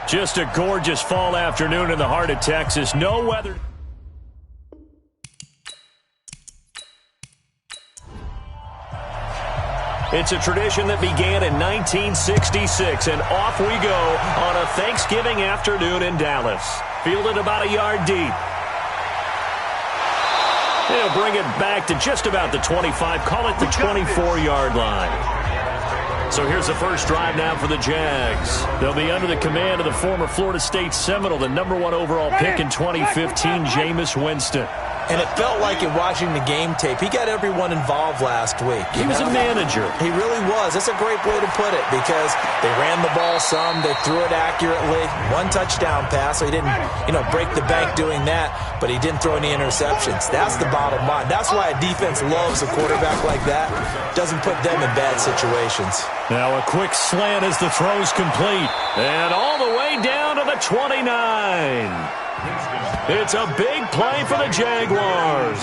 Just a gorgeous fall afternoon in the heart of Texas. No weather. It's a tradition that began in 1966, and off we go on a Thanksgiving afternoon in Dallas. Fielded about a yard deep. They'll bring it back to just about the 25, call it the 24-yard line. So here's the first drive now for the Jags. They'll be under the command of the former Florida State Seminole, the #1 overall pick in 2015, Jameis Winston. And it felt like in watching the game tape, he got everyone involved last week. He was a manager. He really was. That's a great way to put it because they ran the ball some. They threw it accurately. 1 touchdown pass, so he didn't, break the bank doing that, but he didn't throw any interceptions. That's the bottom line. That's why a defense loves a quarterback like that. Doesn't put them in bad situations. Now a quick slant as the throw's complete. And all the way down to the 29. It's a big play for the Jaguars.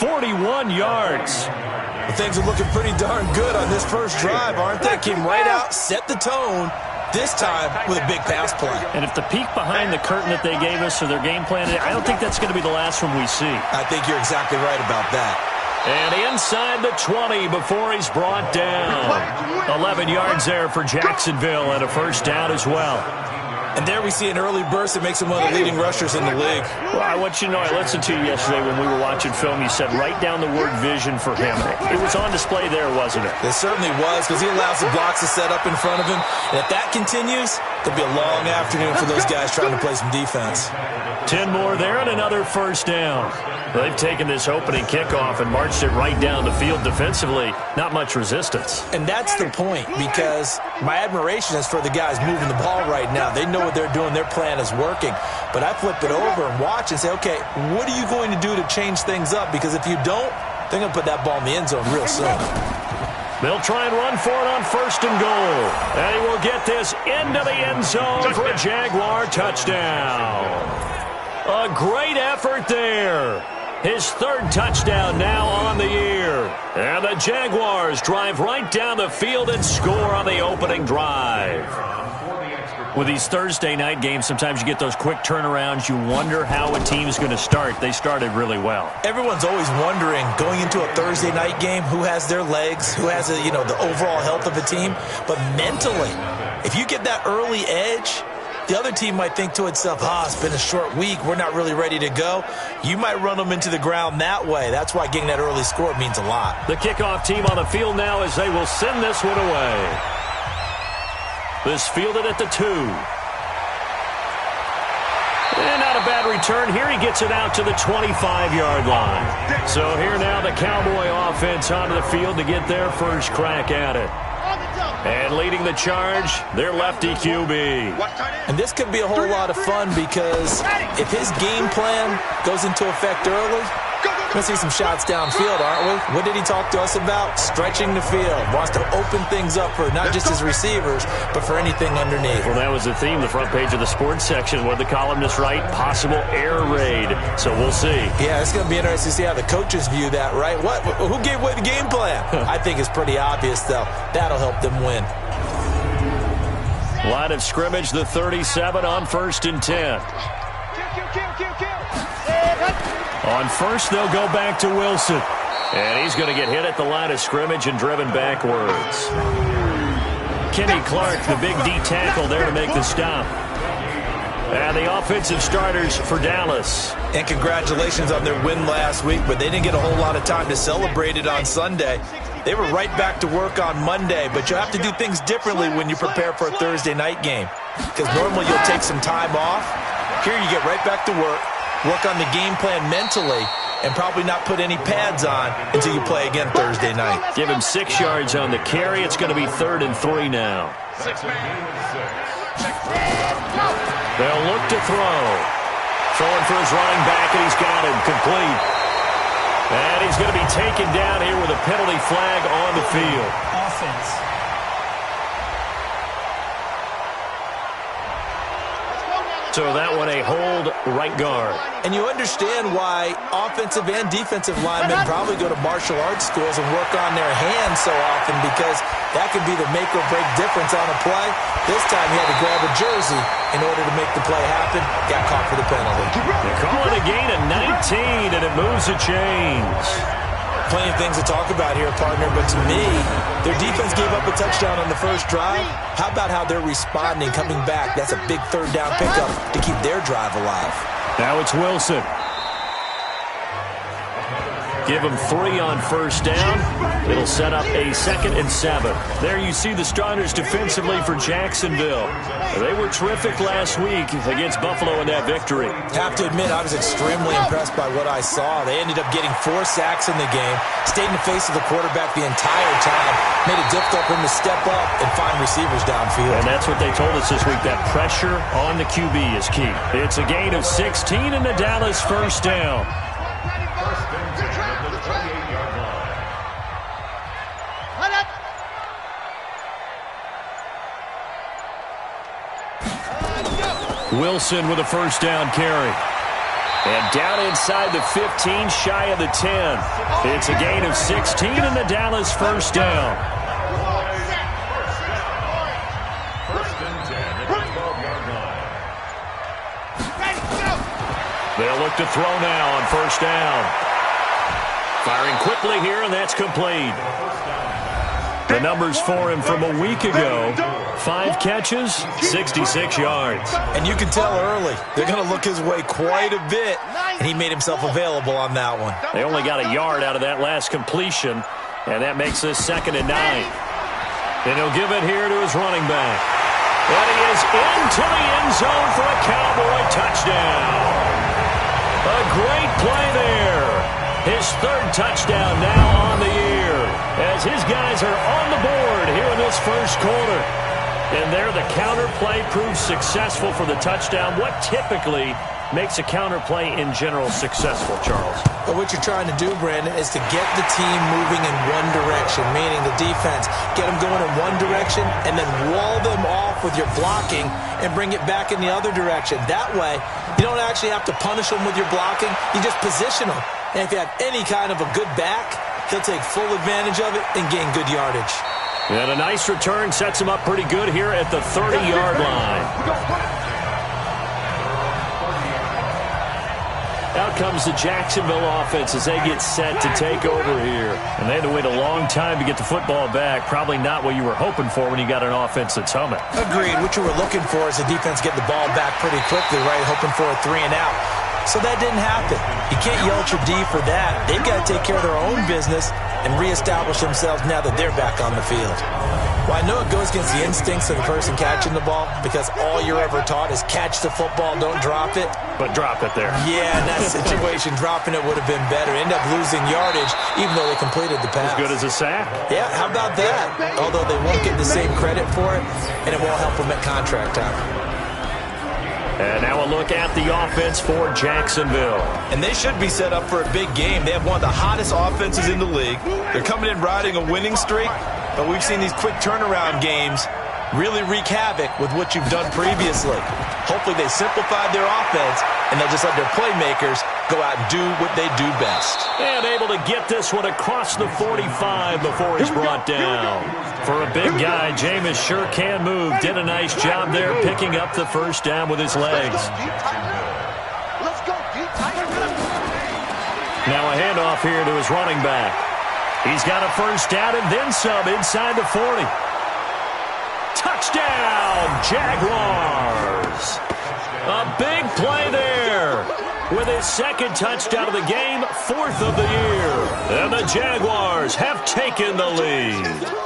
41 yards. Well, things are looking pretty darn good on this first drive, aren't they? Came right out, set the tone, this time with a big pass play. And if the peek behind the curtain that they gave us or their game plan, I don't think that's going to be the last one we see. I think you're exactly right about that. And inside the 20 before he's brought down. 11 yards there for Jacksonville and a first down as well. And there we see an early burst that makes him one of the leading rushers in the league. Well, I want you to know, I listened to you yesterday when we were watching film. You said write down the word vision for him. It was on display there, wasn't it? It certainly was because he allows the blocks to set up in front of him. And if that continues, there'll be a long afternoon for those guys trying to play some defense. 10 more there and another first down. They've taken this opening kickoff and marched it right down the field defensively. Not much resistance. And that's the point because my admiration is for the guys moving the ball right now. They know what they're doing. Their plan is working. But I flip it over and watch and say, okay, what are you going to do to change things up? Because if you don't, they're going to put that ball in the end zone real soon. They'll try and run for it on first and goal. And he will get this into the end zone for a Jaguar touchdown. A great effort there. His third touchdown now on the year. And the Jaguars drive right down the field and score on the opening drive. With these Thursday night games, sometimes you get those quick turnarounds. You wonder how a team is going to start. They started really well. Everyone's always wondering, going into a Thursday night game, who has their legs, who has the overall health of a team. But mentally, if you get that early edge, the other team might think to itself, it's been a short week. We're not really ready to go. You might run them into the ground that way. That's why getting that early score means a lot. The kickoff team on the field now as they will send this one away. This fielded at the 2. And not a bad return. Here he gets it out to the 25-yard line. So here now the Cowboy offense onto the field to get their first crack at it. And leading the charge, their lefty QB. And this could be a whole lot of fun because if his game plan goes into effect early, we're going to see some shots downfield, aren't we? What did he talk to us about? Stretching the field. Wants to open things up for not just his receivers, but for anything underneath. Well, that was the theme, the front page of the sports section. What the columnists write, possible air raid. So we'll see. Yeah, it's going to be interesting to see how the coaches view that, right? Who gave away the game plan? I think it's pretty obvious, though. That'll help them win. Line of scrimmage, the 37 on first and 10. On first, they'll go back to Wilson. And he's going to get hit at the line of scrimmage and driven backwards. Kenny Clark, the big D tackle there to make the stop. And the offensive starters for Dallas. And congratulations on their win last week, but they didn't get a whole lot of time to celebrate it on Sunday. They were right back to work on Monday, but you have to do things differently when you prepare for a Thursday night game. Because normally you'll take some time off. Here you get right back to work on the game plan mentally, and probably not put any pads on until you play again Thursday night. Give him 6 yards on the carry. It's going to be 3rd and 3 now. They'll look to throw. Throwing for his running back, and he's got him complete. And he's going to be taken down here with a penalty flag on the field. So that one a hold right guard. And you understand why offensive and defensive linemen probably go to martial arts schools and work on their hands so often, because that could be the make or break difference on a play. This time he had to grab a jersey in order to make the play happen. Got caught for the penalty. They call it a gain of 19, and it moves the chains. Plenty of things to talk about here, partner, but to me, their defense gave up a touchdown on the first drive. How about how they're responding, coming back? That's a big third down pickup to keep their drive alive. Now it's Wilson. Give him 3 on first down. It'll set up a 2nd and 7. There you see the starters defensively for Jacksonville. They were terrific last week against Buffalo in that victory. Have to admit, I was extremely impressed by what I saw. They ended up getting 4 sacks in the game, stayed in the face of the quarterback the entire time, made it difficult for him to step up and find receivers downfield. And that's what they told us this week, that pressure on the QB is key. It's a gain of 16 in the Dallas first down. Wilson with a first down carry. And down inside the 15, shy of the 10. It's a gain of 16 in the Dallas first down. They'll look to throw now on first down. Firing quickly here, and that's complete. The numbers for him from a week ago: 5 catches, 66 yards. And you can tell early they're going to look his way quite a bit, and he made himself available on that one. They only got a yard out of that last completion, and that makes this 2nd and 9. And he'll give it here to his running back. And he is into the end zone for a Cowboy touchdown. A great play there. His 3rd touchdown now on the year, as his guys are on the board here in this first quarter. And there the counter play proves successful for the touchdown. What typically makes a counter play in general successful, Charles? But what you're trying to do, Brandon, is to get the team moving in one direction, meaning the defense. Get them going in one direction and then wall them off with your blocking and bring it back in the other direction. That way, you don't actually have to punish them with your blocking. You just position them. And if you have any kind of a good back, he'll take full advantage of it and gain good yardage. And a nice return sets him up pretty good here at the 30-yard line. Out comes the Jacksonville offense as they get set to take over here. And they had to wait a long time to get the football back. Probably not what you were hoping for when you got an offense that's humming. Agreed. What you were looking for is the defense get the ball back pretty quickly, right? Hoping for a 3 and out. So that didn't happen. You can't yell at your D for that. They've got to take care of their own business and reestablish themselves now that they're back on the field. Well, I know it goes against the instincts of the person catching the ball, because all you're ever taught is catch the football, don't drop it. But drop it there. Yeah, in that situation, dropping it would have been better. End up losing yardage, even though they completed the pass. As good as a sack. Yeah, how about that? Although they won't get the same credit for it, and it won't help them at contract time. And now a look at the offense for Jacksonville. And they should be set up for a big game. They have one of the hottest offenses in the league. They're coming in riding a winning streak, but we've seen these quick turnaround games really wreak havoc with what you've done previously. Hopefully they simplified their offense, and they'll just let their playmakers go out and do what they do best. And able to get this one across the 45 before he's brought down. For a big guy, Jameis sure can move. Did a nice job there picking up the first down with his legs. Now a handoff here to his running back. He's got a first down and then some inside the 40. Touchdown, Jaguars. A big play there. With his 2nd touchdown of the game, 4th of the year. And the Jaguars have taken the lead.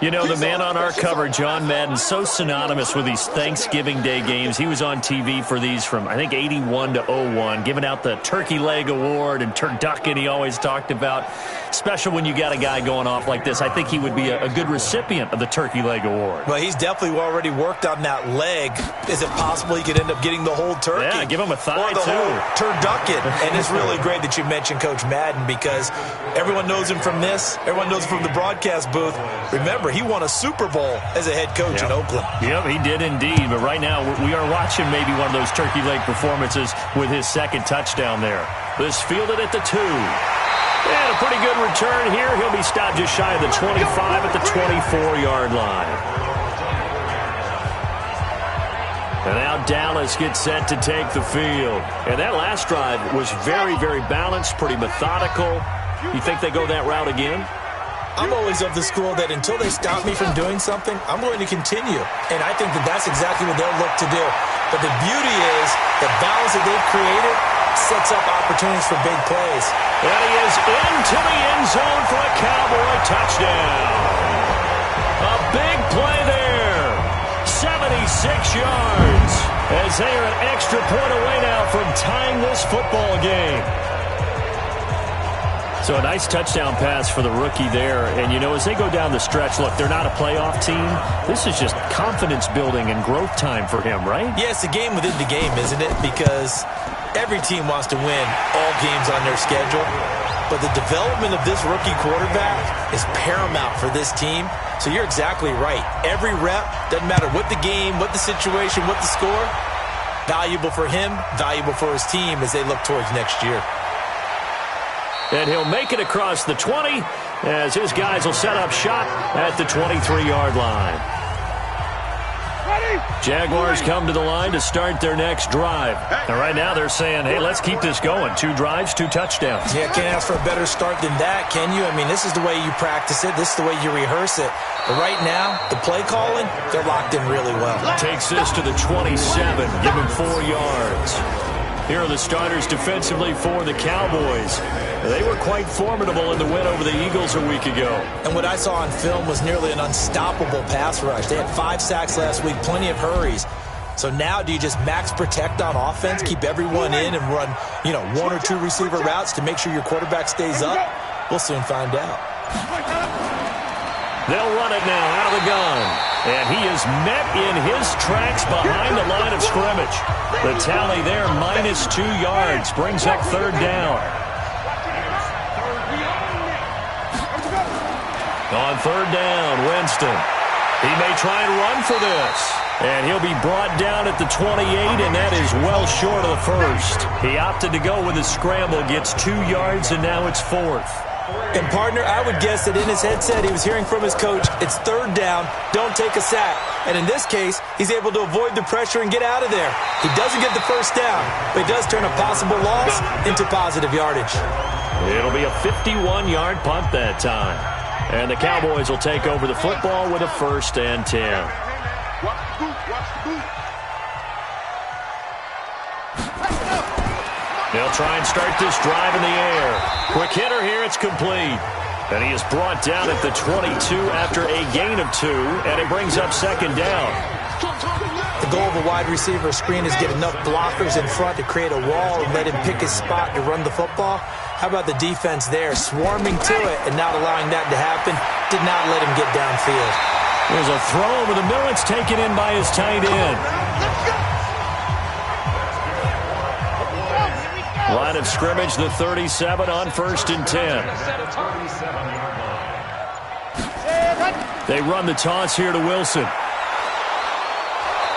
You know, the man on our cover, John Madden, so synonymous with these Thanksgiving Day games. He was on TV for these from, I think, 81 to 01, giving out the Turkey Leg Award and turducken he always talked about. Special when you got a guy going off like this. I think he would be a good recipient of the Turkey Leg Award. Well, he's definitely already worked on that leg. Is it possible he could end up getting the whole turkey? Yeah, give him a thigh, or the too. Whole turducken. And it's really great that you mentioned Coach Madden, because everyone knows him from this. Everyone knows him from the broadcast booth. Remember, he won a Super Bowl as a head coach in Oakland. Yep, he did indeed. But right now, we are watching maybe one of those turkey leg performances with his second touchdown there. This fielded at the 2. And a pretty good return here. He'll be stopped just shy of the 25 at the 24-yard line. And now Dallas gets set to take the field. And that last drive was very, very balanced, pretty methodical. You think they go that route again? I'm always of the school that until they stop me from doing something, I'm going to continue. And I think that that's exactly what they'll look to do. But the beauty is the balance that they've created sets up opportunities for big plays. And he is into the end zone for a Cowboy touchdown. A big play there. 76 yards. As they are an extra point away now from tying this football game. So a nice touchdown pass for the rookie there. And, you know, as they go down the stretch, look, they're not a playoff team. This is just confidence building and growth time for him, right? Yeah, it's a game within the game, isn't it? Because every team wants to win all games on their schedule. But the development of this rookie quarterback is paramount for this team. So you're exactly right. Every rep, doesn't matter what the game, what the situation, what the score, valuable for him, valuable for his team as they look towards next year. And he'll make it across the 20 as his guys will set up shop at the 23-yard line. Jaguars come to the line to start their next drive. And right now they're saying, hey, let's keep this going. 2 drives, 2 touchdowns. Yeah, can't ask for a better start than that, can you? I mean, this is the way you practice it. This is the way you rehearse it. But right now, the play calling, they're locked in really well. Takes this to the 27, give him 4 yards. Here are the starters defensively for the Cowboys. They were quite formidable in the win over the Eagles a week ago. And what I saw on film was nearly an unstoppable pass rush. They had 5 sacks last week, plenty of hurries. So now do you just max protect on offense, keep everyone in and run, 1 or 2 receiver routes to make sure your quarterback stays up? We'll soon find out. They'll run it now out of the gun. And he is met in his tracks behind the line of scrimmage. The tally there, -2 yards, brings up 3rd down. On 3rd down, Winston. He may try and run for this. And he'll be brought down at the 28, and that is well short of the first. He opted to go with a scramble, gets 2 yards, and now it's 4th. And, partner, I would guess that in his headset he was hearing from his coach, it's 3rd down, don't take a sack. And in this case, he's able to avoid the pressure and get out of there. He doesn't get the first down, but he does turn a possible loss into positive yardage. It'll be a 51-yard punt that time. And the Cowboys will take over the football with a 1st and 10. They'll try and start this drive in the air. Quick hitter here, it's complete. And he is brought down at the 22 after a gain of 2, and it brings up 2nd down. The goal of a wide receiver screen is get enough blockers in front to create a wall and let him pick his spot to run the football. How about the defense there, swarming to it and not allowing that to happen? Did not let him get downfield. There's a throw over the middle. It's taken in by his tight end. Line of scrimmage, the 37 on 1st and 10. They run the toss here to Wilson.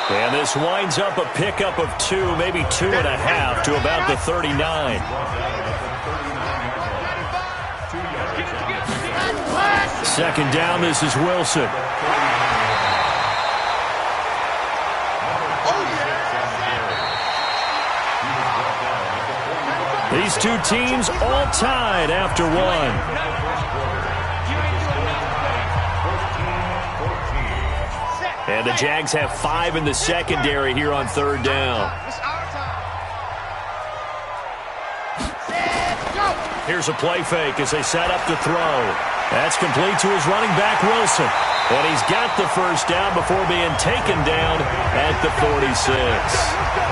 And this winds up a pickup of 2, maybe 2.5 to about the 39. Second down, this is Wilson. These 2 teams all tied after 1. And the Jags have 5 in the secondary here on 3rd down. Here's a play fake as they set up the throw. That's complete to his running back, Wilson. And he's got the 1st down before being taken down at the 46.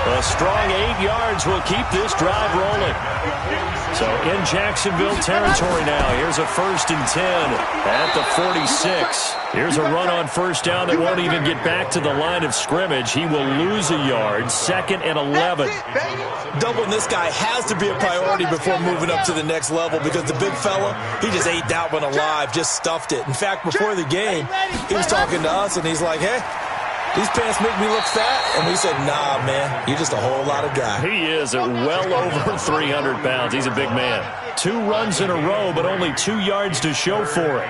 A strong 8 yards will keep this drive rolling. So in Jacksonville territory now. Here's a 1st and 10 at the 46. Here's a run on first down that won't even get back to the line of scrimmage. He will lose a yard. 2nd and 11. Doubling this guy has to be a priority before moving up to the next level because the big fella, he just ate that one alive, just stuffed it. In fact, before the game, he was talking to us, and he's like, hey, these pants make me look fat. And we said, nah, man, you're just a whole lot of guy. He is at well over 300 pounds. He's a big man. 2 runs in a row, but only 2 yards to show for it.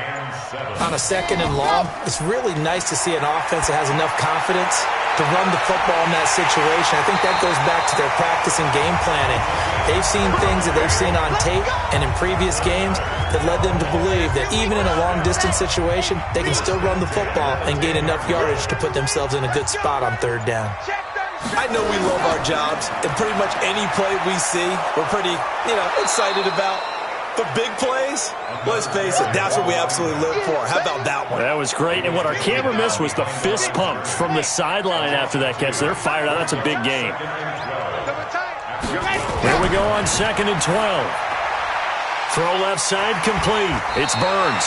On a 2nd and long, it's really nice to see an offense that has enough confidence to run the football in that situation. I think that goes back to their practice and game planning. They've seen things that they've seen on tape and in previous games that led them to believe that even in a long-distance situation, they can still run the football and gain enough yardage to put themselves in a good spot on 3rd down. I know we love our jobs, and pretty much any play we see, we're pretty, excited about. But big plays, let's face it, that's what we absolutely live for. How about that one? That was great. And what our camera missed was the fist pump from the sideline after that catch. They're fired out. That's a big game. Here we go on 2nd and 12. Throw left side complete. It's Burns.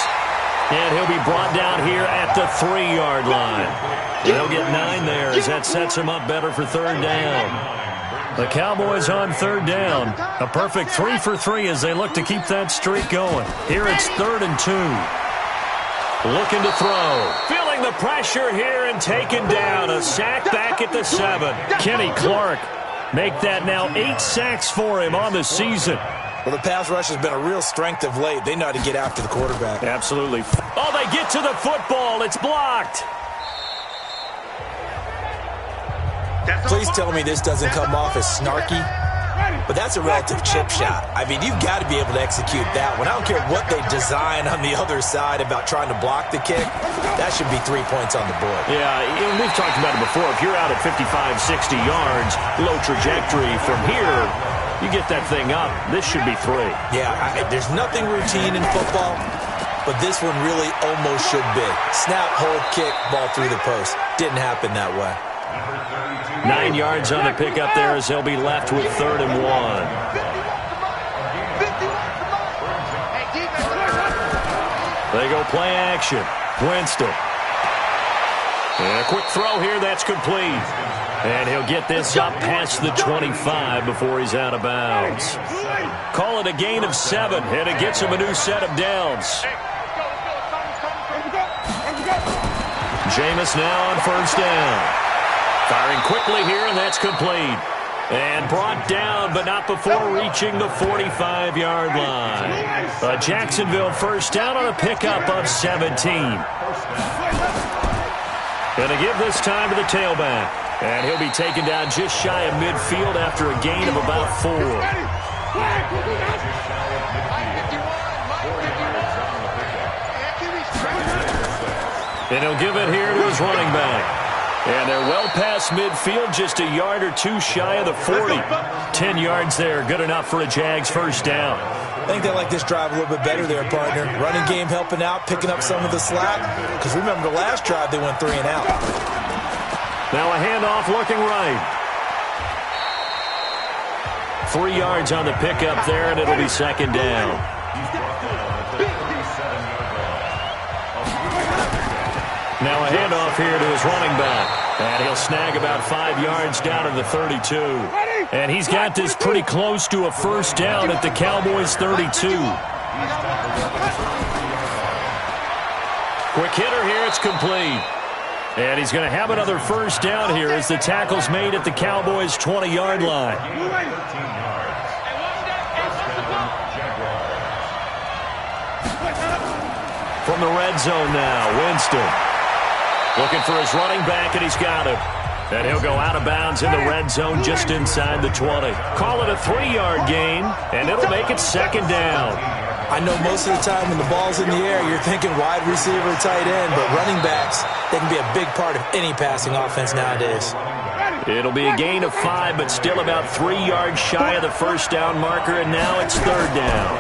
And he'll be brought down here at the 3-yard line. He'll get 9 there as that sets him up better for 3rd down. The Cowboys on 3rd down. A perfect 3 for 3 as they look to keep that streak going. Here it's 3rd and 2. Looking to throw. Feeling the pressure here and taken down. A sack back at the 7. Kenny Clark make that now 8 sacks for him on the season. Well, the pass rush has been a real strength of late. They know how to get after the quarterback. Absolutely. Oh, they get to the football. It's blocked. Please tell me this doesn't come off as snarky, but that's a relative chip shot. I mean, you've got to be able to execute that one. I don't care what they design on the other side about trying to block the kick. That should be 3 points on the board. Yeah, we've talked about it before. If you're out at 55, 60 yards, low trajectory from here, you get that thing up. This should be 3. Yeah, there's nothing routine in football, but this one really almost should be. Snap, hold, kick, ball through the post. Didn't happen that way. 9 yards on the pickup there as they'll be left with 3rd and 1. They go play action. Winston. And a quick throw here. That's complete. And he'll get this up past the 25 before he's out of bounds. Call it a gain of 7, and it gets him a new set of downs. Jameis now on 1st down. Firing quickly here, and that's complete. And brought down, but not before reaching the 45-yard line. A Jacksonville 1st down on a pickup of 17. Going to give this time to the tailback. And he'll be taken down just shy of midfield after a gain of about 4. And he'll give it here to his running back. And they're well past midfield, just a yard or 2 shy of the 40. 10 yards there, good enough for a Jags 1st down. I think they like this drive a little bit better there, partner. Running game helping out, picking up some of the slack. Because remember the last drive, they went 3 and out. Now a handoff looking right. 3 yards on the pickup there, and it'll be 2nd down. Now a handoff here to his running back. And he'll snag about 5 yards down to the 32. And he's got this pretty close to a 1st down at the Cowboys 32. Quick hitter here, it's complete. And he's going to have another 1st down here as the tackle's made at the Cowboys 20-yard line. From the red zone now, Winston. Looking for his running back, and he's got him. And he'll go out of bounds in the red zone just inside the 20. Call it a 3-yard gain, and it'll make it 2nd down. I know most of the time when the ball's in the air, you're thinking wide receiver, tight end, but running backs, they can be a big part of any passing offense nowadays. It'll be a gain of 5, but still about 3 yards shy of the 1st down marker, and now it's 3rd down.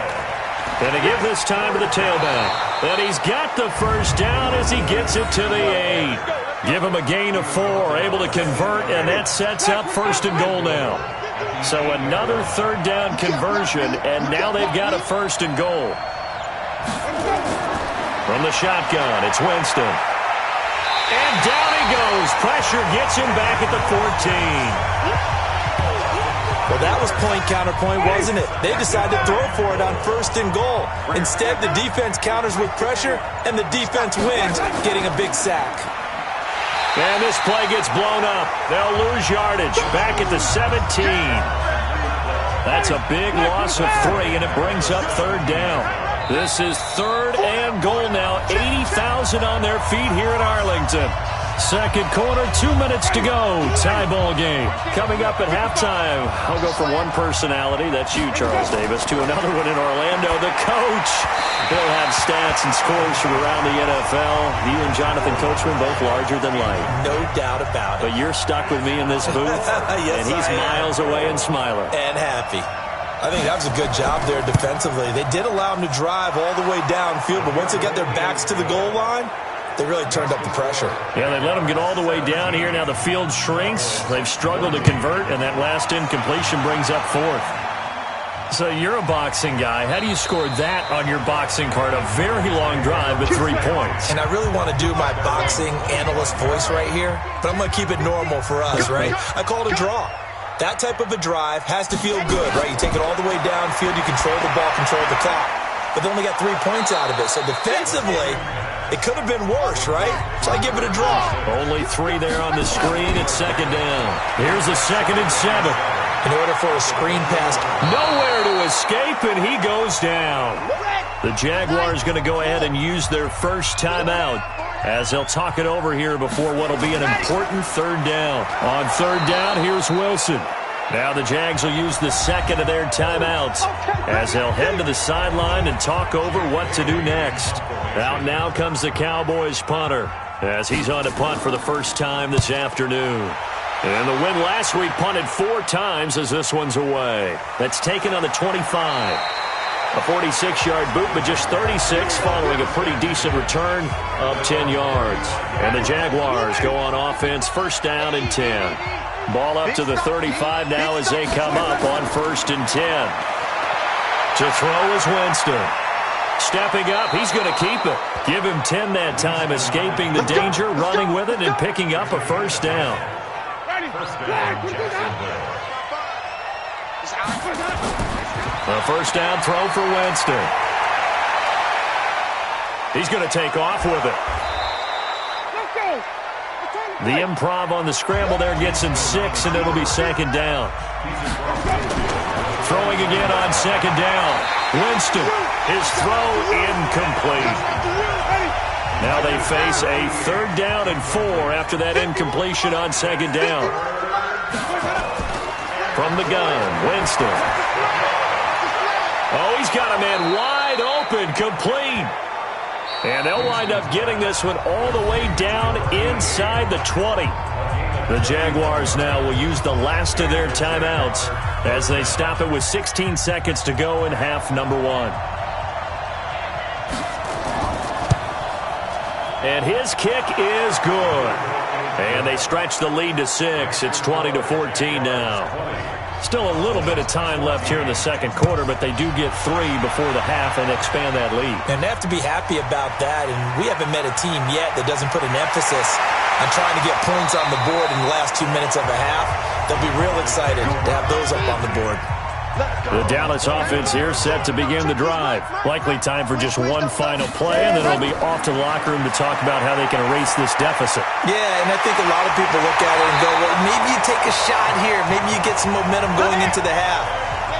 And to give this time to the tailback. And he's got the first down as he gets it to the 8. Give him a gain of 4, able to convert, and that sets up 1st and goal now. So another 3rd down conversion, and now they've got a 1st and goal. From the shotgun, it's Winston. And down he goes. Pressure gets him back at the 14. Well, that was point counterpoint, wasn't it? They decided to throw for it on 1st and goal. Instead, the defense counters with pressure, and the defense wins, getting a big sack. And this play gets blown up. They'll lose yardage back at the 17. That's a big loss of 3, and it brings up 3rd down. This is 3rd and goal now. 80,000 on their feet here in Arlington. Second quarter, 2 minutes to go. Tie ball game. Coming up at halftime, I'll go from one personality, that's you, Charles Davis, to another one in Orlando, the coach. He'll have stats and scores from around the NFL. You and Jonathan Coachman, both larger than life. No doubt about it. But you're stuck with me in this booth, yes, and he's miles away and smiling. And happy. I think that was a good job there defensively. They did allow him to drive all the way downfield, but once they got their backs to the goal line, they really turned up the pressure. Yeah, they let them get all the way down here. Now the field shrinks. They've struggled to convert, and that last incompletion brings up 4th. So you're a boxing guy. How do you score that on your boxing card? A very long drive, but 3 points. And I really want to do my boxing analyst voice right here, but I'm going to keep it normal for us, right? I call it a draw. That type of a drive has to feel good, right? You take it all the way downfield, you control the ball, control the clock. But they only got 3 points out of it. So defensively, it could have been worse, right? So I give it a draw. Only 3 there on the screen. It's 2nd down. Here's a 2nd and 7. In order for a screen pass, nowhere to escape, and he goes down. The Jaguars going to go ahead and use their first timeout as they'll talk it over here before what will be an important 3rd down. On 3rd down, here's Wilson. Now the Jags will use the 2nd of their timeouts as they'll head to the sideline and talk over what to do next. Out now comes the Cowboys punter as he's on to punt for the first time this afternoon. And the win last week punted 4 times as this one's away. That's taken on the 25. A 46-yard boot, but just 36 following a pretty decent return of 10 yards. And the Jaguars go on offense, 1st down and 10. Ball up to the 35 now as they come up on 1st and 10. To throw is Winston. Stepping up, he's going to keep it. Give him 10 that time, escaping the danger, running with it, and picking up a 1st down. A 1st down throw for Winston. He's going to take off with it. The improv on the scramble there gets him 6, and it'll be 2nd down. Throwing again on 2nd down. Winston, his throw incomplete. Now they face a 3rd down and 4 after that incompletion on 2nd down. From the gun, Winston. Oh, he's got a man wide open, complete. And they'll wind up getting this one all the way down inside the 20. The Jaguars now will use the last of their timeouts as they stop it with 16 seconds to go in half number 1. And his kick is good. And they stretch the lead to 6. It's 20-14 now. Still a little bit of time left here in the second quarter, but they do get 3 before the half and expand that lead. And they have to be happy about that, and we haven't met a team yet that doesn't put an emphasis on trying to get points on the board in the last 2 minutes of a half. They'll be real excited to have those up on the board. The Dallas offense here set to begin the drive. Likely time for just one final play, and then it'll be off to the locker room to talk about how they can erase this deficit. Yeah, and I think a lot of people look at it and go, well, maybe you take a shot here. Maybe you get some momentum going into the half.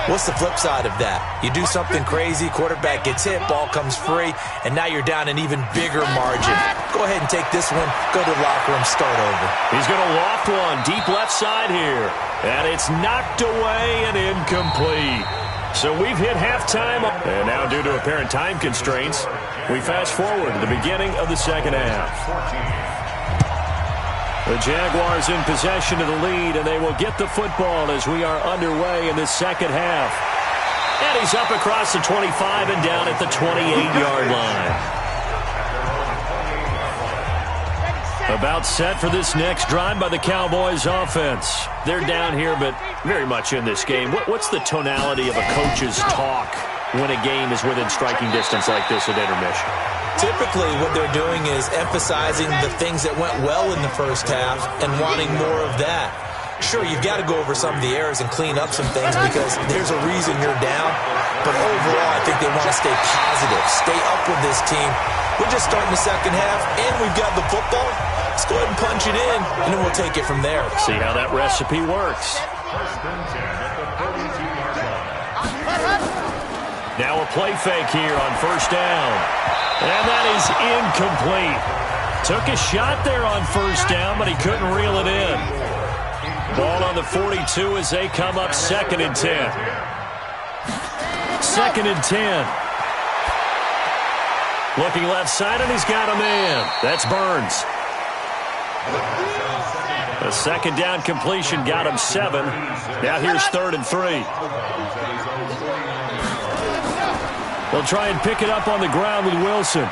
What's the flip side of that? You do something crazy, quarterback gets hit, ball comes free, and now you're down an even bigger margin. Go ahead and take this one, go to the locker room, start over. He's going to loft one, deep left side here. And it's knocked away and incomplete. So we've hit halftime. And now due to apparent time constraints, we fast forward to the beginning of the second half. The Jaguars in possession of the lead, and they will get the football as we are underway in the second half. And he's up across the 25 and down at the 28-yard line. About set for this next drive by the Cowboys offense. They're down here, but very much in this game. What's the tonality of a coach's talk when a game is within striking distance like this at intermission? Typically, what they're doing is emphasizing the things that went well in the first half and wanting more of that. Sure, you've got to go over some of the errors and clean up some things because there's a reason you're down. But overall, I think they want to stay positive, stay up with this team. We're just starting the second half, and we've got the football. Let's go ahead and punch it in, and then we'll take it from there. See how that recipe works. Now a play fake here on first down. And that is incomplete. Took a shot there on first down, but he couldn't reel it in. Ball on the 42 as they come up 2nd and 10. 2nd and 10. Looking left side, and he's got a man. That's Burns. The second down completion got him 7. Now here's 3rd and 3. They'll try and pick it up on the ground with Wilson.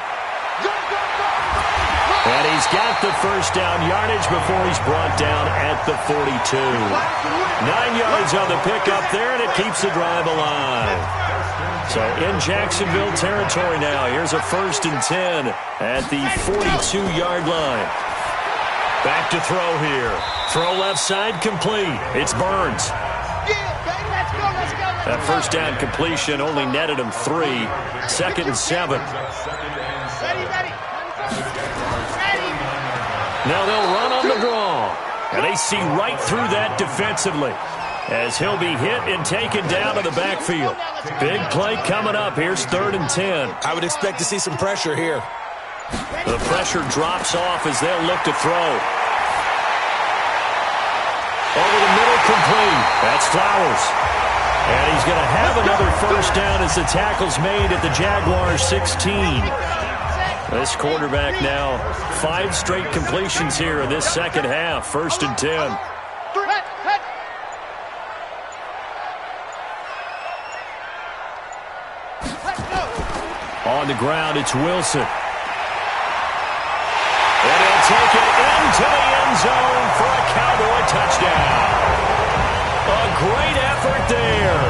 And he's got the first down yardage before he's brought down at the 42. 9 yards on the pickup there, and it keeps the drive alive. So in Jacksonville territory now. Here's a 1st and 10 at the 42-yard line. Back to throw here. Throw left side complete. It's Burns. That first down completion only netted him 3. 2nd and 7. Now they'll run on the draw. And they see right through that defensively as he'll be hit and taken down to the backfield. Big play coming up. Here's 3rd and 10. I would expect to see some pressure here. The pressure drops off as they'll look to throw. Over the middle, complete. That's Flowers. And he's going to have another first down as the tackle's made at the Jaguars 16. This quarterback now 5 straight completions here in this second half. 1st and 10. On the ground, it's Wilson. And he'll take it into the end zone for a Cowboy touchdown. A great effort there.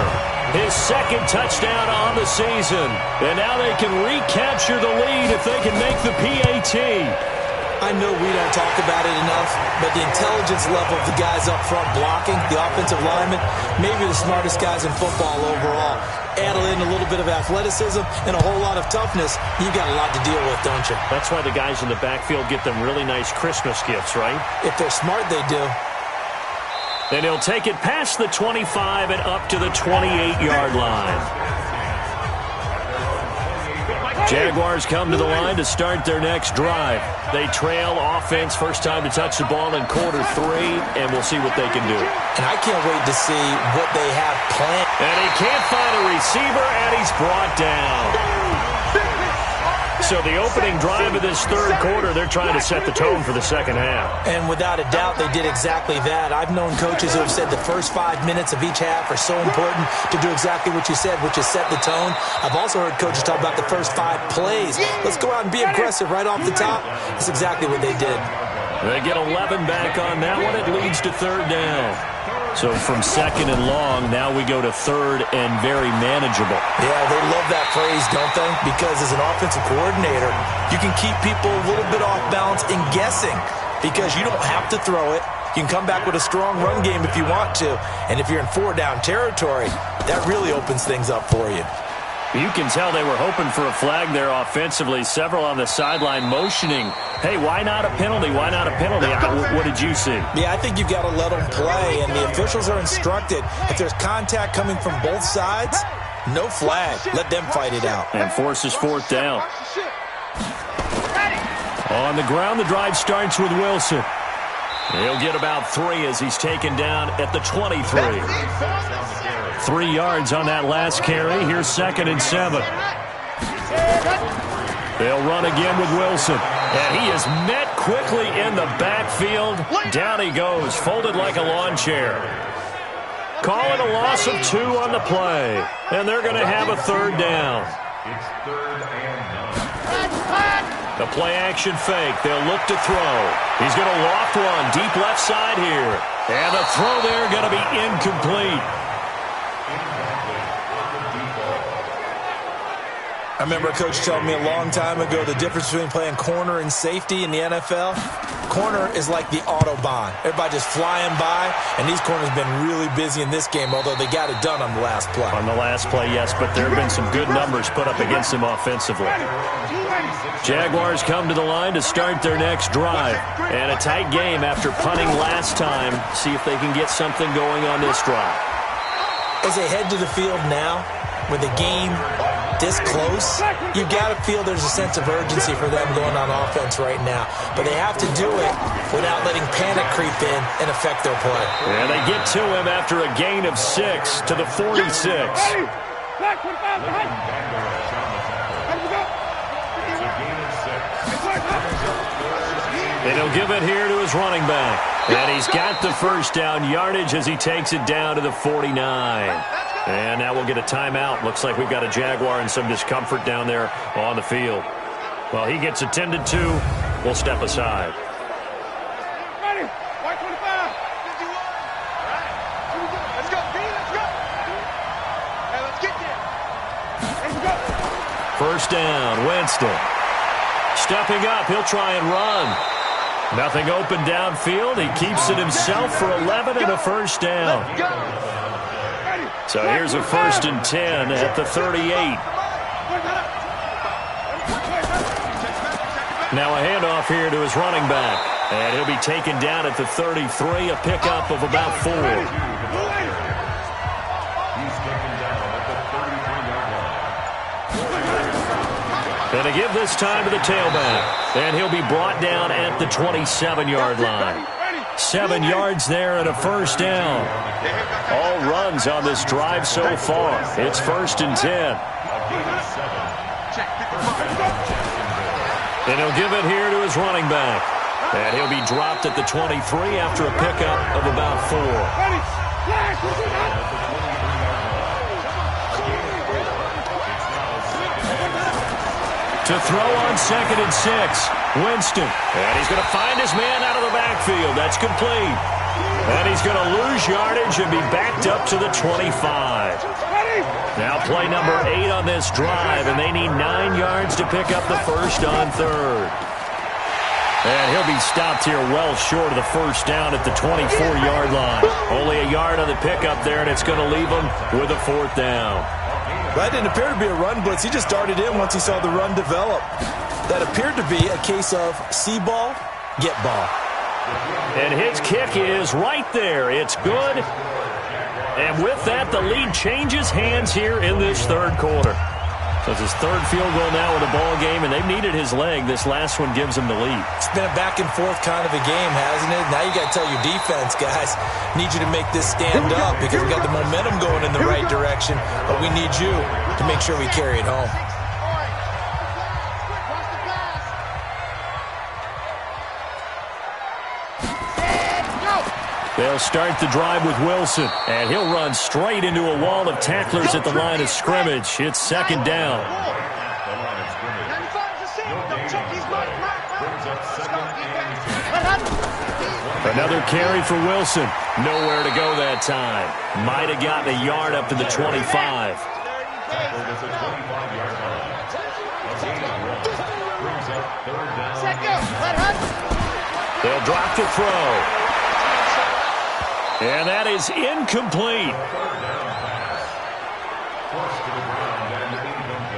His 2nd touchdown on the season. And now they can recapture the lead if they can make the PAT. I know we don't talk about it enough, but the intelligence level of the guys up front blocking, the offensive linemen, maybe the smartest guys in football overall. Add in a little bit of athleticism and a whole lot of toughness, you got a lot to deal with, don't you? That's why the guys in the backfield get them really nice Christmas gifts, right? If they're smart, they do. Then he'll take it past the 25 and up to the 28-yard line. Jaguars come to the line to start their next drive. They trail offense, first time to touch the ball in quarter 3, and we'll see what they can do. And I can't wait to see what they have planned. And he can't find a receiver, and he's brought down. So the opening drive of this 3rd quarter, they're trying to set the tone for the second half. And without a doubt, they did exactly that. I've known coaches who have said the first 5 minutes of each half are so important to do exactly what you said, which is set the tone. I've also heard coaches talk about the first 5 plays. Let's go out and be aggressive right off the top. That's exactly what they did. They get 11 back on that one. It leads to 3rd down. So from 2nd and long, now we go to 3rd and very manageable. Yeah, they love that phrase, don't they? Because as an offensive coordinator, you can keep people a little bit off balance and guessing because you don't have to throw it. You can come back with a strong run game if you want to. And if you're in 4-down territory, that really opens things up for you. You can tell they were hoping for a flag there offensively. Several on the sideline motioning, hey, why not a penalty? Why not a penalty? What did you see? Yeah, I think you've got to let them play, and the officials are instructed. If there's contact coming from both sides, no flag. Let them fight it out. And forces 4th down. On the ground, the drive starts with Wilson. He'll get about 3 as he's taken down at the 23. 3 yards on that last carry. Here's 2nd and 7. They'll run again with Wilson. And he is met quickly in the backfield. Down he goes, folded like a lawn chair. Call it a loss of 2 on the play. And they're going to have a third down. It's 3rd and 9. The play action fake. They'll look to throw. He's going to loft one deep left side here. And the throw there going to be incomplete. I remember a coach telling me a long time ago the difference between playing corner and safety in the NFL. Corner is like the Autobahn. Everybody just flying by, and these corners have been really busy in this game, although they got it done on the last play. On the last play, yes, but there have been some good numbers put up against them offensively. Jaguars come to the line to start their next drive. And a tight game after punting last time. See if they can get something going on this drive. As they head to the field now, with the game this close, you got to feel there's a sense of urgency for them going on offense right now. But they have to do it without letting panic creep in and affect their play. And they get to him after a gain of 6 to the 46. And he'll give it here to his running back. And he's got the first down yardage as he takes it down to the 49. And now we'll get a timeout. Looks like we've got a Jaguar in some discomfort down there on the field. Well, he gets attended to. We'll step aside. Ready? White 25. 51. All right. Here we go. Let's go, B. Let's go. Hey, let's get there. Let's go. First down, Winston. Stepping up, he'll try and run. Nothing open downfield. He keeps it himself for 11 and a first down. So here's a 1st and 10 at the 38. Now a handoff here to his running back. And he'll be taken down at the 33, a pickup of about 4. Going to give this time to the tailback. And he'll be brought down at the 27-yard line. 7 yards there and a first down. All runs on this drive so far. It's 1st and 10. And he'll give it here to his running back. And he'll be dropped at the 23 after a pickup of about 4. To throw on 2nd and 6. Winston. And he's going to find his man out of the backfield. That's complete. And he's going to lose yardage and be backed up to the 25. Now play number 8 on this drive, and they need 9 yards to pick up the first on 3rd. And he'll be stopped here well short of the first down at the 24-yard line. Only a yard on the pickup there, and it's going to leave him with a 4th down. That didn't appear to be a run blitz. He just darted in once he saw the run develop. That appeared to be a case of see ball, get ball. And his kick is right there. It's good. And with that, the lead changes hands here in this 3rd quarter. So it's his 3rd field goal now with a ball game, and they've needed his leg. This last one gives him the lead. It's been a back and forth kind of a game, hasn't it? Now you got to tell your defense, guys, need you to make this stand up because we got the momentum going in the right direction, but we need you to make sure we carry it home. They'll start the drive with Wilson, and he'll run straight into a wall of tacklers at the line of scrimmage. It's 2nd down. Another carry for Wilson. Nowhere to go that time. Might have gotten a yard up to the 25. They'll drop the throw. And that is incomplete.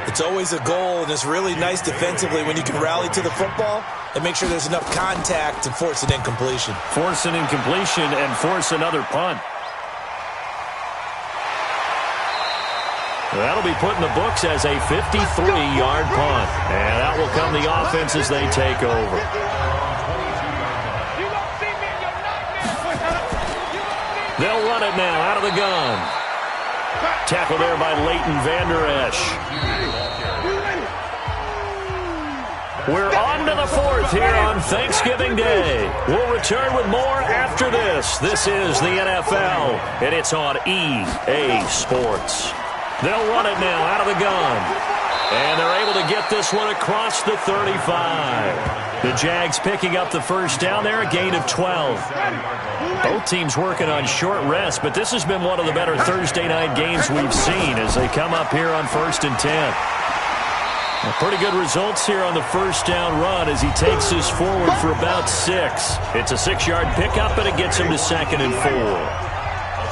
It's always a goal, and it's really nice defensively when you can rally to the football and make sure there's enough contact to force an incompletion. Force an incompletion and force another punt. That'll be put in the books as a 53-yard punt. And that will come the offense as they take over. They'll run it now out of the gun. Tackle there by Leighton Vander Esch. We're on to the fourth here on Thanksgiving Day. We'll return with more after this. This is the NFL, and it's on EA Sports. They'll run it now out of the gun. And they're able to get this one across the 35. The Jags picking up the first down there, a gain of 12. Both teams working on short rest, but this has been one of the better Thursday night games we've seen as they come up here on 1st and 10. Pretty good results here on the first down run as he takes this forward for about 6. It's a 6-yard pickup, and it gets him to 2nd and 4. A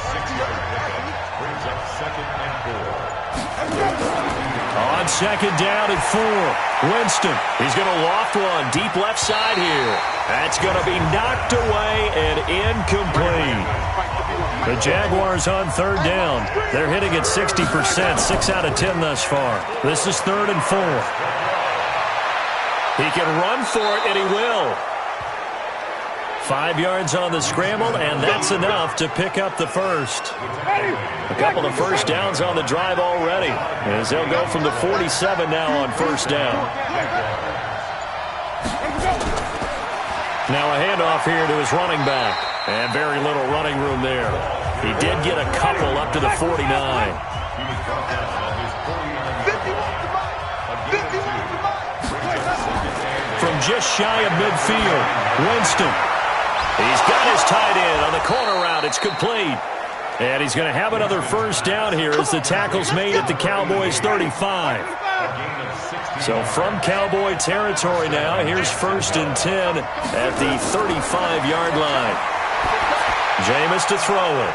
6-yard pickup brings up 2nd and 4. On 2nd down and 4, Winston. He's going to loft one deep left side here. That's going to be knocked away and incomplete. The Jaguars on 3rd down. They're hitting at 60%, 6 out of 10 thus far. This is 3rd and 4. He can run for it, and he will. 5 yards on the scramble, and that's enough to pick up the first. A couple of first downs on the drive already, as they'll go from the 47 now on 1st down. Now a handoff here to his running back. And very little running room there. He did get a couple up to the 49. From just shy of midfield, Winston. He's got his tight end on the corner route. It's complete. And he's going to have another first down here as the tackle's made at the Cowboys' 35. So from Cowboy territory now, here's 1st and 10 at the 35-yard line. Jameis to throw it.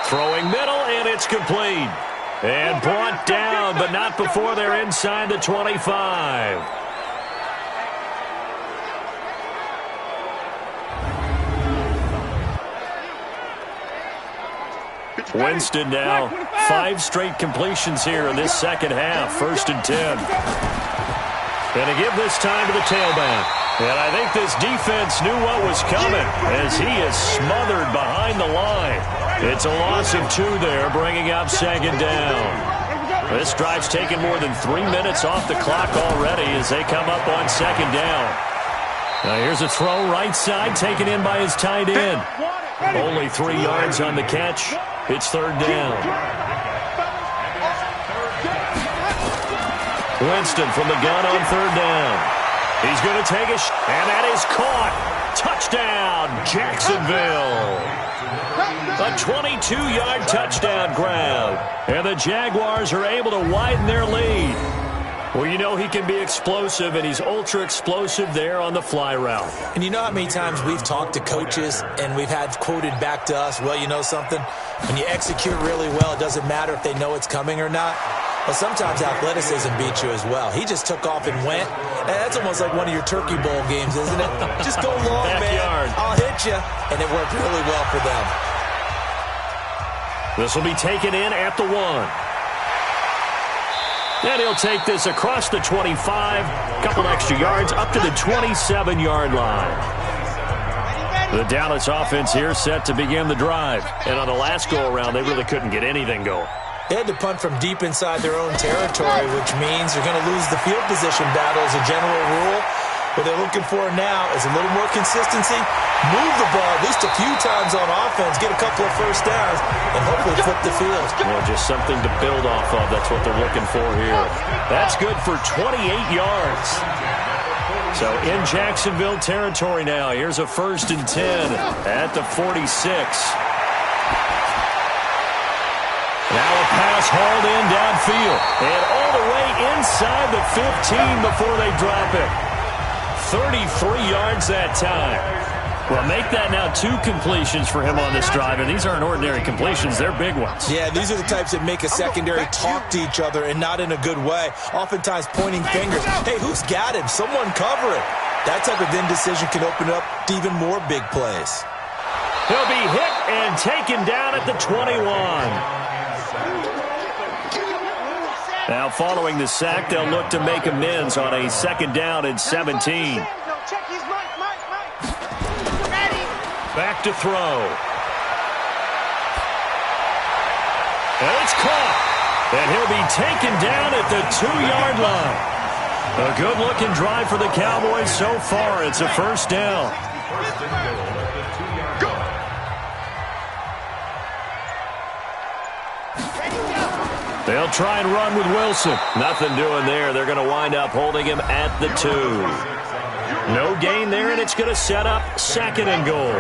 Throwing middle, and it's complete. And brought down, but not before they're inside the 25. Winston now, 5 straight completions here in this second half. 1st and 10. Going to give this time to the tailback. And I think this defense knew what was coming as he is smothered behind the line. It's a loss of 2 there, bringing up 2nd down. This drive's taken more than 3 minutes off the clock already as they come up on 2nd down. Now here's a throw right side taken in by his tight end. Only 3 yards on the catch. It's 3rd down. Winston from the gun on 3rd down. He's going to take a shot, and that is caught. Touchdown, Jacksonville. A 22-yard touchdown grab. And the Jaguars are able to widen their lead. Well, you know he can be explosive, and he's ultra-explosive there on the fly route. And you know how many times we've talked to coaches, and we've had quoted back to us, well, you know something? When you execute really well, it doesn't matter if they know it's coming or not. But sometimes athleticism beats you as well. He just took off and went. And that's almost like one of your Turkey Bowl games, isn't it? Just go long, Backyard. man. I'll hit you. And it worked really well for them. This will be taken in at the 1. And he'll take this across the 25. Couple extra yards up to the 27-yard line. The Dallas offense here set to begin the drive. And on the last go-around, they really couldn't get anything going. They had to punt from deep inside their own territory, which means they're going to lose the field position battle as a general rule. What they're looking for now is a little more consistency, move the ball at least a few times on offense, get a couple of first downs, and hopefully flip the field. Well, just something to build off of. That's what they're looking for here. That's good for 28 yards. So in Jacksonville territory now, here's a 1st and 10 at the 46. Now a pass hauled in downfield. And all the way inside the 15 before they drop it. 33 yards that time. Well, make that now 2 completions for him on this drive. And these aren't ordinary completions. They're big ones. Yeah, these are the types that make a secondary talk to each other and not in a good way. Oftentimes pointing fingers. Hey, who's got him? Someone cover it. That type of indecision can open up to even more big plays. He'll be hit and taken down at the 21. Now following the sack, they'll look to make amends on a 2nd down and 17. Back to throw. And it's caught. And he'll be taken down at the 2-yard line. A good-looking drive for the Cowboys so far. It's a first down. They'll try and run with Wilson. Nothing doing there. They're going to wind up holding him at the 2. No gain there, and it's going to set up second and goal.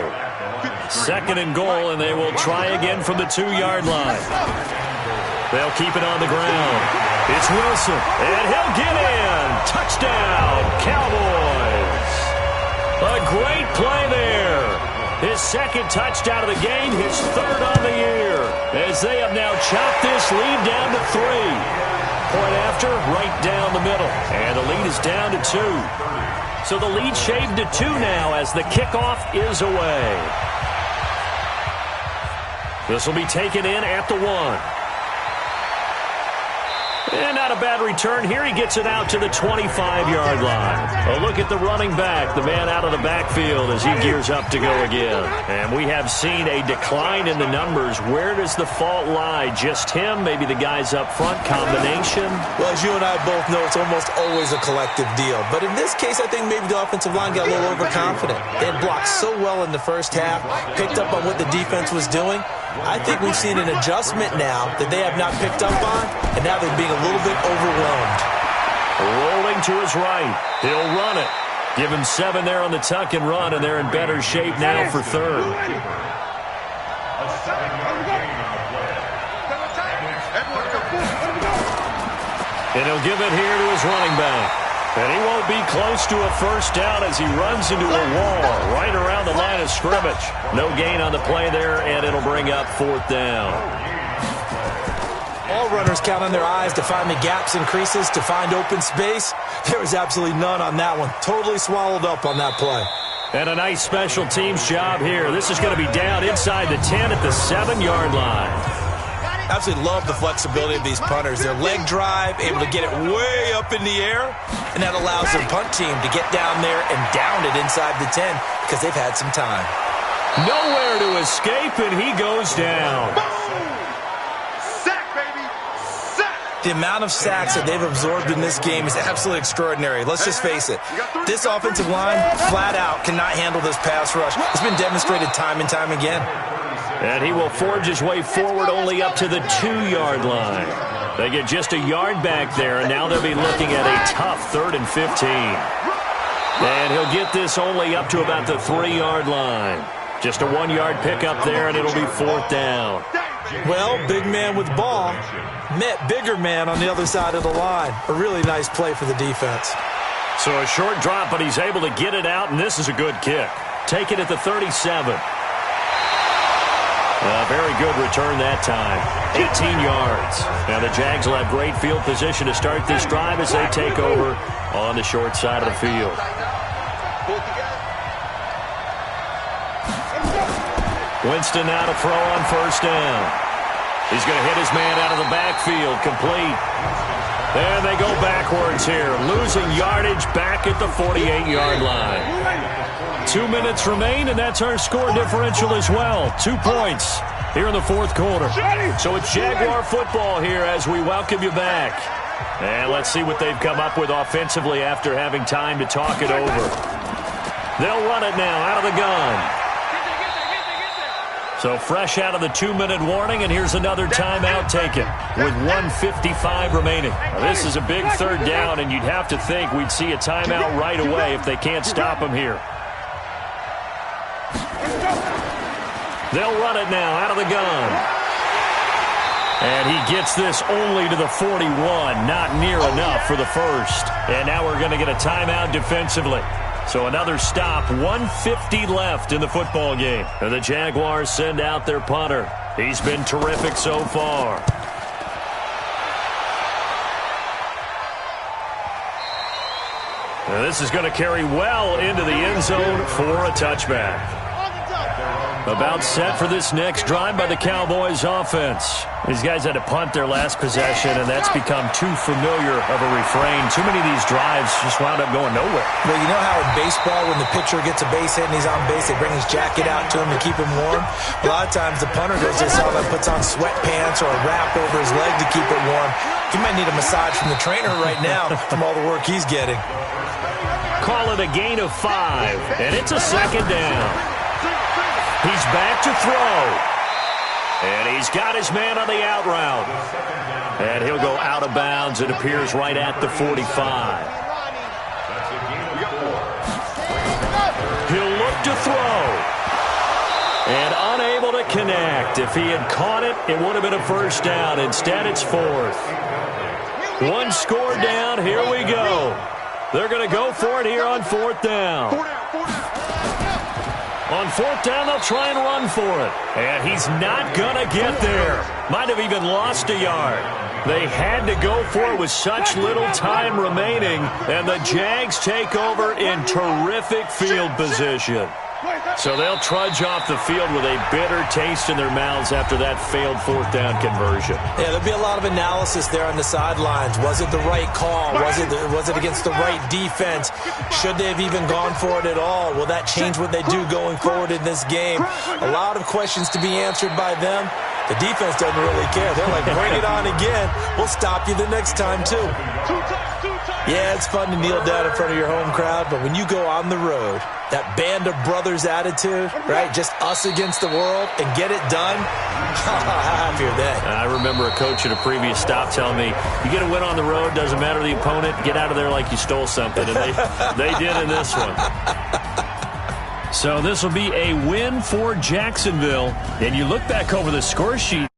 Second and goal, and they will try again from the 2-yard line. They'll keep it on the ground. It's Wilson, and he'll get in. Touchdown, Cowboys. A great play there. His second touchdown of the game, his third on the year, as they have now chopped this lead down to 3. Point after, right down the middle, and the lead is down to 2. So the lead shaved to 2 now as the kickoff is away. This will be taken in at the 1. And not a bad return here. He gets it out to the 25-yard line. A look at the running back, the man out of the backfield as he gears up to go again. And we have seen a decline in the numbers. Where does the fault lie? Just him? Maybe the guys up front? Combination? Well, as you and I both know, it's almost always a collective deal. But in this case, I think maybe the offensive line got a little overconfident. They had blocked so well in the first half, picked up on what the defense was doing. I think we've seen an adjustment now that they have not picked up on, and now they're being a little bit overwhelmed. Rolling to his right. He'll run it. Give him 7 there on the tuck and run, and they're in better shape now for third. And he'll give it here to his running back. And he won't be close to a first down as he runs into a wall right around the line of scrimmage. No gain on the play there, and it'll bring up 4th down. All runners count on their eyes to find the gaps and creases, to find open space. There was absolutely none on that one. Totally swallowed up on that play. And a nice special teams job here. This is going to be down inside the 10 at the 7-yard line. Absolutely love the flexibility of these punters. Their leg drive, able to get it way up in the air, and that allows their punt team to get down there and down it inside the 10 because they've had some time. Nowhere to escape, and he goes down. Sack, baby. Sack. The amount of sacks that they've absorbed in this game is absolutely extraordinary. Let's just face it. This offensive line, flat out, cannot handle this pass rush. It's been demonstrated time and time again. And he will forge his way forward only up to the 2-yard line. They get just a yard back there, and now they'll be looking at a tough 3rd and 15. And he'll get this only up to about the 3-yard line. Just a 1-yard pickup there, and it'll be 4th down. Well, big man with ball met bigger man on the other side of the line. A really nice play for the defense. So a short drop, but he's able to get it out, and this is a good kick. Take it at the 37. Very good return that time. 18 yards. Now the Jags will have great field position to start this drive as they take over on the short side of the field. Winston now to throw on first down. He's going to hit his man out of the backfield. Complete. And they go backwards here. Losing yardage back at the 48-yard line. 2 minutes remain, and that's our score differential as well. 2 points here in the 4th quarter. So it's Jaguar football here as we welcome you back. And let's see what they've come up with offensively after having time to talk it over. They'll run it now out of the gun. So fresh out of the 2-minute warning, and here's another timeout taken with 1:55 remaining. Now, this is a big 3rd down, and you'd have to think we'd see a timeout right away if they can't stop him here. They'll run it now out of the gun. And he gets this only to the 41, not near enough for the first. And now we're going to get a timeout defensively. So another stop, 1:50 left in the football game. And the Jaguars send out their punter. He's been terrific so far. And this is going to carry well into the end zone for a touchback. About set for this next drive by the Cowboys offense. These guys had to punt their last possession, and that's become too familiar of a refrain. Too many of these drives just wound up going nowhere. Well, you know how in baseball, when the pitcher gets a base hit and he's on base, they bring his jacket out to him to keep him warm? A lot of times the punter goes to his sideline, puts on sweatpants or a wrap over his leg to keep it warm. He might need a massage from the trainer right now from all the work he's getting. Call it a gain of 5, and it's a second down. He's back to throw. And he's got his man on the out route. And he'll go out of bounds. It appears right at the 45. He'll look to throw. And unable to connect. If he had caught it, it would have been a first down. Instead, it's 4th. One score down. Here we go. They're going to go for it here on 4th down. On 4th down, they'll try and run for it. And he's not going to get there. Might have even lost a yard. They had to go for it with such little time remaining. And the Jags take over in terrific field position. So they'll trudge off the field with a bitter taste in their mouths after that failed 4th down conversion. Yeah, there'll be a lot of analysis there on the sidelines. Was it the right call? Was it against the right defense? Should they have even gone for it at all? Will that change what they do going forward in this game? A lot of questions to be answered by them. The defense doesn't really care. They're like, bring it on again. We'll stop you the next time, too. Yeah, it's fun to kneel down in front of your home crowd, but when you go on the road, that band of brothers attitude, right, just us against the world, and get it done, how happy are they? I remember a coach at a previous stop telling me, you get a win on the road, doesn't matter the opponent, get out of there like you stole something, and they did in this one. So this will be a win for Jacksonville, and you look back over the score sheet.